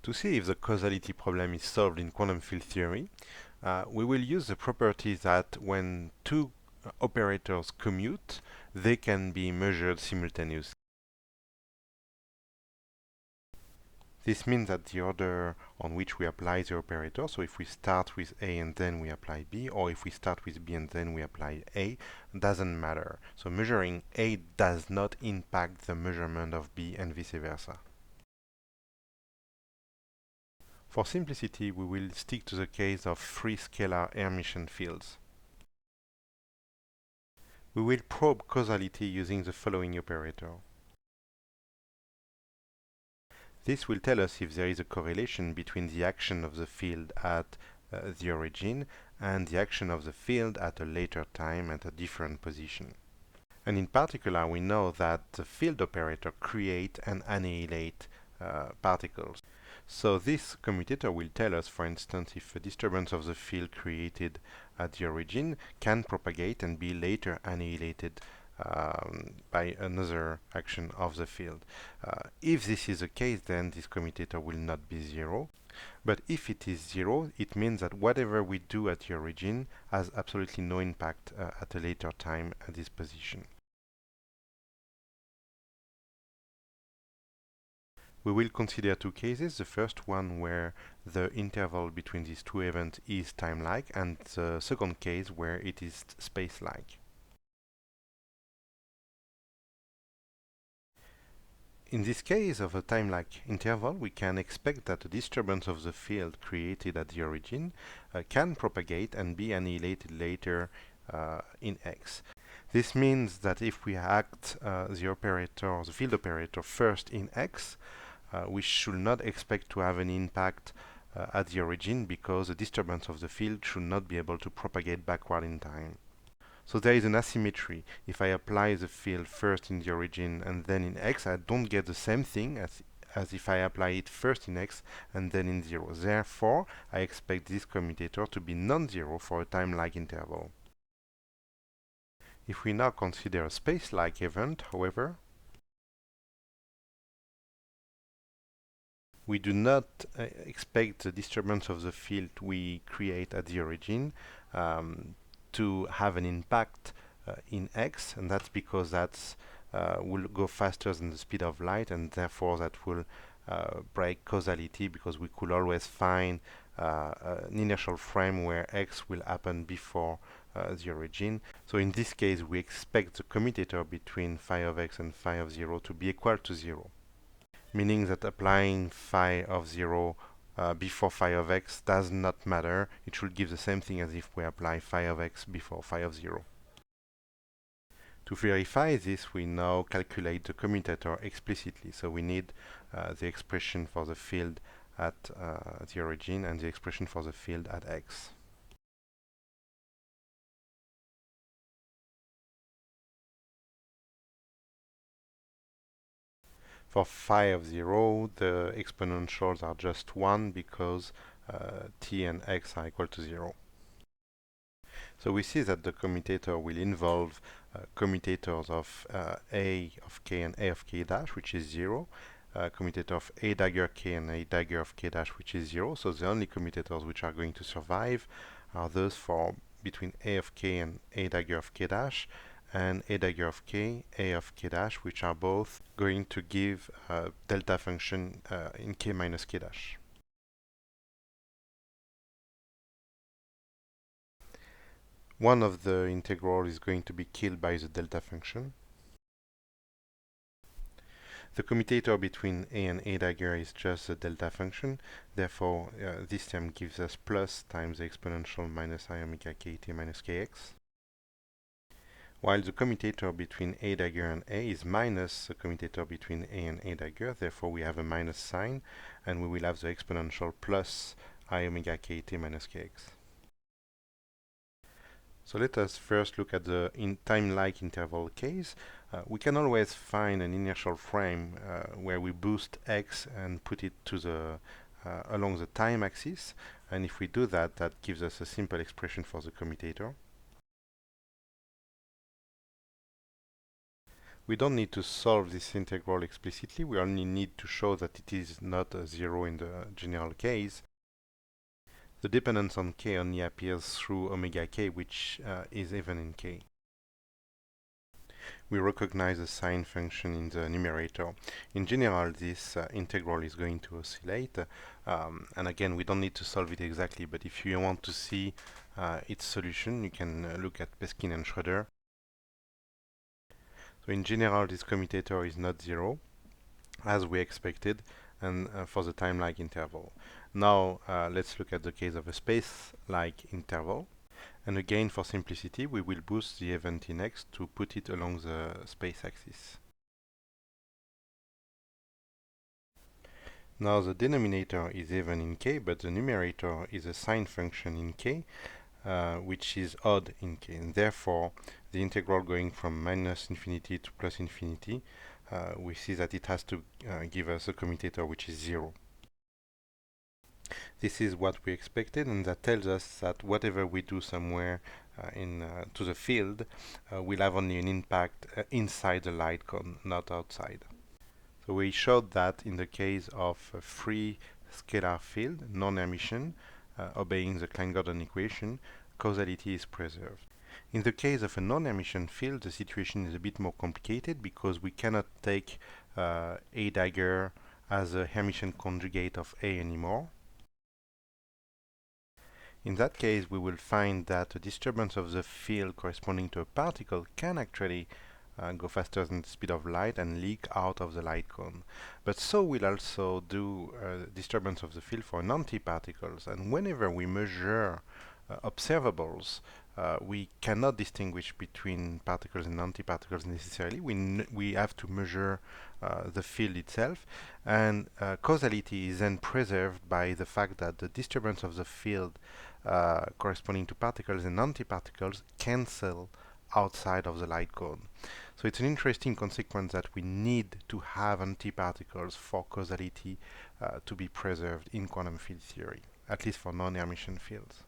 To see if the causality problem is solved in quantum field theory, we will use the property that when two operators commute, they can be measured simultaneously. This means that the order on which we apply the operator, so if we start with A and then we apply B, or if we start with B and then we apply A, doesn't matter. So measuring A does not impact the measurement of B and vice versa. For simplicity, we will stick to the case of three scalar Hermitian fields. We will probe causality using the following operator. This will tell us if there is a correlation between the action of the field at the origin and the action of the field at a later time at a different position. And in particular, we know that the field operator creates and annihilates particles. So this commutator will tell us, for instance, if a disturbance of the field created at the origin can propagate and be later annihilated by another action of the field. If this is the case, then this commutator will not be zero. But if it is zero, it means that whatever we do at the origin has absolutely no impact at a later time at this position. We will consider two cases. The first one where the interval between these two events is time-like, and the second case where it is space-like. In this case of a time-like interval, we can expect that the disturbance of the field created at the origin can propagate and be annihilated later in X. This means that if we act the field operator first in X, we should not expect to have an impact at the origin because the disturbance of the field should not be able to propagate backward in time. So there is an asymmetry. If I apply the field first in the origin and then in X, I don't get the same thing as if I apply it first in X and then in 0. Therefore, I expect this commutator to be non-zero for a time-like interval. If we now consider a space-like event, however, we do not expect the disturbance of the field we create at the origin to have an impact in X, and that's because that will go faster than the speed of light, and therefore that will break causality, because we could always find an inertial frame where X will happen before the origin. So in this case, we expect the commutator between phi of X and phi of 0 to be equal to 0. Meaning that applying phi of 0 before phi of x does not matter. It should give the same thing as if we apply phi of x before phi of 0. To verify this, we now calculate the commutator explicitly. So we need the expression for the field at the origin and the expression for the field at x. For phi of 0, the exponentials are just 1 because t and x are equal to 0. So we see that the commutator will involve commutators of a of k and a of k dash, which is 0, commutator of a dagger k and a dagger of k dash, which is 0. So the only commutators which are going to survive are those for between a of k and a dagger of k dash, and a dagger of k, a of k dash, which are both going to give a delta function in k minus k dash. One of the integral is going to be killed by the delta function. The commutator between a and a dagger is just the delta function. Therefore, this term gives us plus times the exponential minus I omega kt minus kx. While the commutator between a dagger and a is minus the commutator between a and a dagger, therefore we have a minus sign, and we will have the exponential plus I omega kt minus kx. So let us first look at the time-like interval case. We can always find an inertial frame where we boost x and put it to the along the time axis, and if we do that, that gives us a simple expression for the commutator. We don't need to solve this integral explicitly, we only need to show that it is not a zero in the general case. The dependence on k only appears through omega k, which is even in k. We recognize a sine function in the numerator. In general, this integral is going to oscillate. And again, we don't need to solve it exactly, but if you want to see its solution, you can look at Peskin and Schroeder. So in general, this commutator is not zero, as we expected, and for the time-like interval. Now, let's look at the case of a space-like interval. And again, for simplicity, we will boost the event in x to put it along the space axis. Now the denominator is even in k, but the numerator is a sine function in k, which is odd in k. And therefore, the integral going from minus infinity to plus infinity, we see that it has to give us a commutator which is 0. This is what we expected, and that tells us that whatever we do somewhere to the field will have only an impact inside the light cone, not outside. So we showed that in the case of a free scalar field, non-emission, obeying the Klein-Gordon equation, causality is preserved. In the case of a non-emission field, the situation is a bit more complicated because we cannot take A dagger as a Hermitian conjugate of A anymore. In that case, we will find that a disturbance of the field corresponding to a particle can actually go faster than the speed of light and leak out of the light cone. But so we'll also do disturbance of the field for non-antiparticles. And whenever we measure observables, we cannot distinguish between particles and antiparticles necessarily. We have to measure the field itself, and causality is then preserved by the fact that the disturbance of the field corresponding to particles and antiparticles cancel outside of the light cone. So it's an interesting consequence that we need to have antiparticles for causality to be preserved in quantum field theory, at least for non-Hermitian fields.